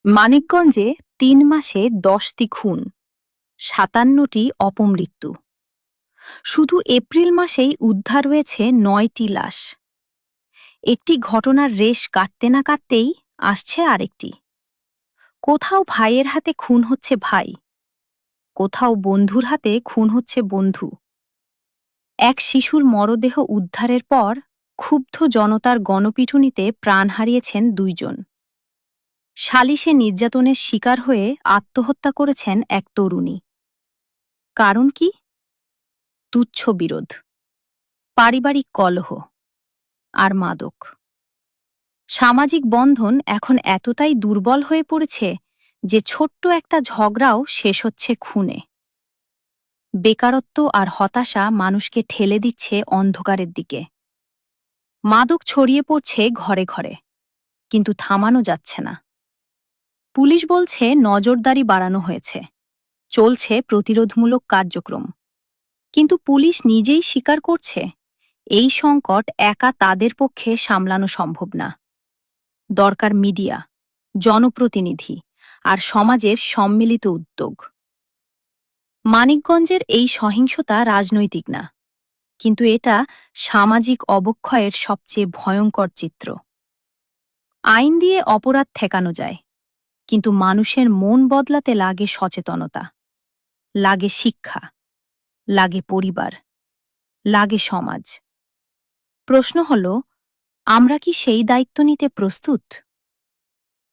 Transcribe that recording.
মানিকগঞ্জে ৩ মাসে ১০টি খুন, ৫৭টি অপমৃত্যু। শুধু এপ্রিল মাসেই উদ্ধার হয়েছে ৯টি লাশ। একটি ঘটনার রেশ কাটতে না কাটতেই আসছে আরেকটি। কোথাও ভাইয়ের হাতে খুন হচ্ছে ভাই, কোথাও বন্ধুর হাতে খুন হচ্ছে বন্ধু। এক শিশুর মরদেহ উদ্ধারের পর ক্ষুব্ধ জনতার গণপিটুনিতে প্রাণ হারিয়েছেন ২ জন। সালিশে নির্যাতনের শিকার হয়ে আত্মহত্যা করেছেন এক তরুণী। কারণ কি? তুচ্ছ বিরোধ, পারিবারিক কলহ আর মাদক। সামাজিক বন্ধন এখন এতটাই দুর্বল হয়ে পড়েছে যে ছোট্ট একটা ঝগড়াও শেষ হচ্ছে খুনে। বেকারত্ব আর হতাশা মানুষকে ঠেলে দিচ্ছে অন্ধকারের দিকে। মাদক ছড়িয়ে পড়ছে ঘরে ঘরে, কিন্তু থামানো যাচ্ছে না। পুলিশ বলছে নজরদারি বাড়ানো হয়েছে, চলছে প্রতিরোধমূলক কার্যক্রম। কিন্তু পুলিশ নিজেই স্বীকার করছে এই সংকট একা তাদের পক্ষে সামলানো সম্ভব না। দরকার মিডিয়া, জনপ্রতিনিধি আর সমাজের সম্মিলিত উদ্যোগ। মানিকগঞ্জের এই সহিংসতা রাজনৈতিক না, কিন্তু এটা সামাজিক অবক্ষয়ের সবচেয়ে ভয়ঙ্কর চিত্র। আইন দিয়ে অপরাধ ঠেকানো যায়, কিন্তু মানুষের মন বদলাতে লাগে সচেতনতা, লাগে শিক্ষা, লাগে পরিবার, লাগে সমাজ। প্রশ্ন হল, আমরা কি সেই দায়িত্ব নিতে প্রস্তুত?